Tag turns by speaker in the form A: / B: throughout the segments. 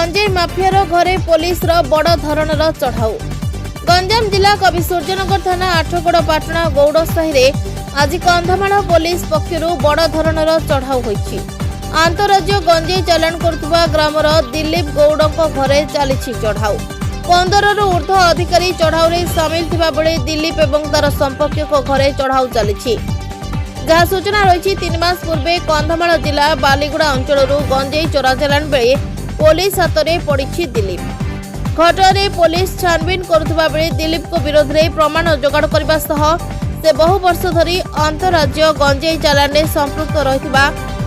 A: गंजेई माफियार घरे पुलिस बड़ धरणर चढ़ाऊ। गंजाम जिला कविसूर्यनगर थाना आठगड़ पाटणा गौड़साही में आज कंधमाल पुलिस पक्षर बड़ धरणर चढ़ाऊ होईछि। आंतरराज्य गंजेई चालाण करुवा ग्रामर दिलीप गौड़ घरे चली चढ़ाऊ। 15 रु ऊर्ध्व अधिकारी चढ़ाऊ रे सामिल थिबा बेले दिलीप एवं तार संपर्क घरे चढ़ाऊ चली। जहाँ सूचना रही 3 मास पूर्वे कंधमाल जिला बालीगुड़ा अंचल गंजेई चोरा चालाण बेले पुलिस हाथ में पड़ी दिलीप। घटना पुलिस छानबीन करुवा बेले दिलीप को विरोध में प्रमाण जोगाड़ करने से बहु वर्ष धरी अंतरराज्य गंजेई चालाण में संपृक्त रही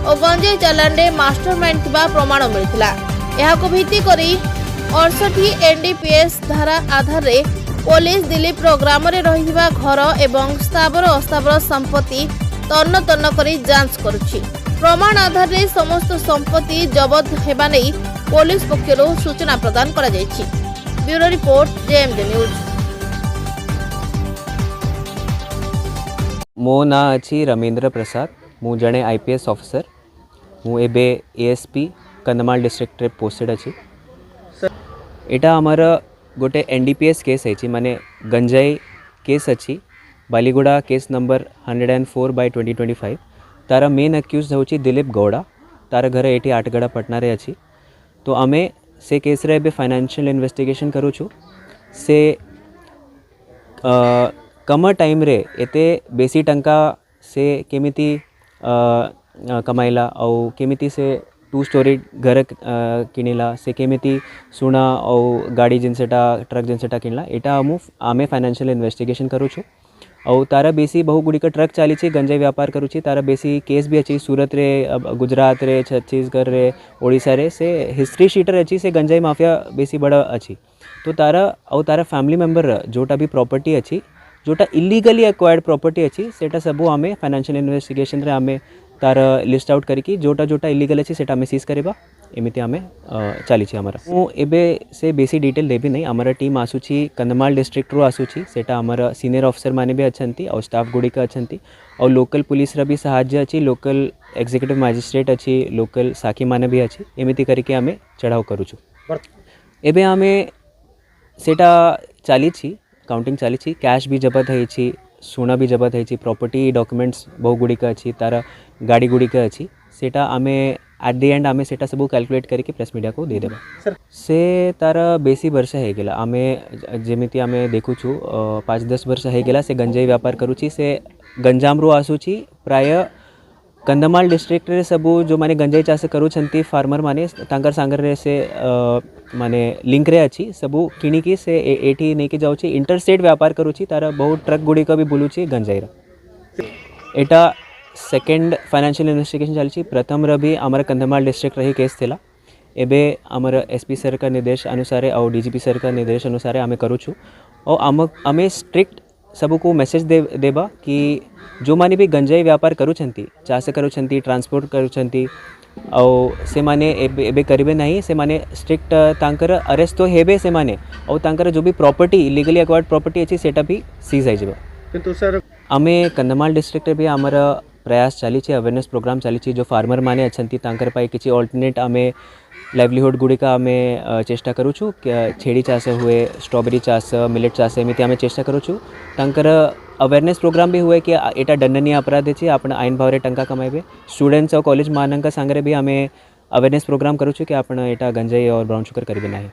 A: और गंजेई चालाण में मास्टरमाइंड थिबा प्रमाण मिलता। यहां भित्ति करी 68 एनडीपीएस धारा आधार रे पुलिस दिलीप ग्राम में रही घर एवं स्थावर अस्थावर संपत्ति तन्न तन्न करी जांच करुछि। प्रमाण आधार रे समस्त संपत्ति जबत हेबा नै पुलिस पक्षरु सूचना प्रदान करा जायछि। Bureau report JMJ news.
B: मो ना अछि रमेंद्र प्रसाद। मु जणे आईपीएस ऑफिसर। मु एबे एएसपी कंधमाल डिस्ट्रिक्ट रे पोस्टेड अछि। एटा हमर गोटे एनडीपीएस केस है माने गंजाई केस अच्छी बालीगुड़ा केस नंबर 104/2025। तार मेन अक्यूज होची दिलीप गौड़ा। तार घर एटी आठगड़ा पटना रे अच्छी। तो आमे से केस रे बे फाइनेंशियल इन्वेस्टिगेशन करू छु। से कम टाइम रे एते बेसी टंका से केमिति कमाइला और केमिति से 2 स्टोरी घर किनिला से केमिति सुना और गाड़ी जिनसेटा ट्रक जिनसेटा किनला एटा आमे फाइनेंशियल इन्वेस्टिगेशन करू छु। और तारा बेसी बहु गुड़ी का ट्रक चली गंजाई व्यापार करुच्ची। तारा बेसी केस भी अच्छी सूरत रे गुजरात रे छत्तीसगढ़ रे ओडिशा रे से हिस्ट्री शीटर अच्छी से गंजाई माफिया बेसी बड़ा अच्छी। तो तारा फैमिली मेंबर जोटा भी प्रॉपर्टी अच्छी जोटा इलीगली एक्वायर्ड प्रॉपर्टी अच्छी सेटा सबू आमे फाइनेंशियल इन्वेस्टिगेशन रे आमे तार लिस्ट आउट करिकी जोटा जोटा इलीगल अच्छी सेटा आमे सीज करबा एमिति आमे चली आमरा। मु एबे से बेसी डिटेल देबी नहीं। आमरा टीम आसुची कंधमाल डिस्ट्रिक्ट रू आसुची सेटा आमरा सीनियर ऑफिसर माने भी अछंती और स्टाफ गुडी का अछंती और लोकल पुलिस रा भी सहाय्य अच्छी लोकल एग्जीक्यूटिव मैजिस्ट्रेट अच्छी लोकल साखी माने भी अच्छी एमिति करके आमे चढ़ाव करूछु। एबे आमे सेटा चली काउंटिंग चली कैश भी जबत है सुना भी जबत है प्रॉपर्टी डॉक्यूमेंट्स बहु गुडी का अच्छी तार गाड़ी गुडी का अच्छी सेटा आमे एट द एंड आमे सेटा सब कैलकुलेट करके प्रेस मीडिया को दे देबा। से तार बेसी वर्ष है गेला आमे जेमिति आमे देखुछु 5-10 वर्ष है गेला से गंजाई व्यापार करूची। से गंजाम रो आसुची प्राय कंधमाल डिस्ट्रिक्ट रे सबू जो माने गंजाई चाष करूछंती फार्मर माने तांकर सांगर रे से माने लिंक रे अच्छी सबू किणी की से एठी नहीं के जाउची इंटरस्टेट व्यापार करूची। तार बहुत ट्रक गुडी का भी बुलुची गंजाई रा। एटा सेकेंड फाइनेंशियल इन्वेस्टिगेशन चलची। प्रथम रभी आमर कंधमाल डिस्ट्रिक्ट रही केस थिला। एबे आमर एसपी सर का निर्देश अनुसार और डीजीपी सर का निर्देश अनुसार आमे करूछु और आमे स्ट्रिक्ट सबको मैसेज देबा कि जो माने भी गंजाई व्यापार करूछंती चाष करूछंती ट्रांसपोर्ट करूछंती और से माने एबे करिबे नहीं से माने स्ट्रिक्ट तांकर अरेस्ट तो हेबे से माने और तांकर जो भी प्रॉपर्टी इलीगली एक्वायर्ड प्रॉपर्टी अच्छी सेटा भी सीज आइजबा। किंतु सर आमे कंधमाल डिस्ट्रिक्ट भी आमर प्रयास चली अवेयरनेस प्रोग्राम चली जो फार्मर माने अच्छी तांकर पाई किसी ऑल्टरनेट आमे लाइवलीहुड गुड़िका आमे चेष्टा करूछु। छेड़ी चाष हुए स्ट्रॉबेरी चाष मिलेट चाष एमती आमे चेष्टा करूछु। तांकर अवेयरनेस प्रोग्राम भी हुए कि एटा दंडनीय अपराध है आपण आईन भाव टंका कमाइबे। स्टूडेंट्स और कॉलेज मानक सांगरे भी आमे अवेयरनेस प्रोग्राम करूछु कि आपण एटा गंजाई और ब्राउन शुगर करिबे नहीं।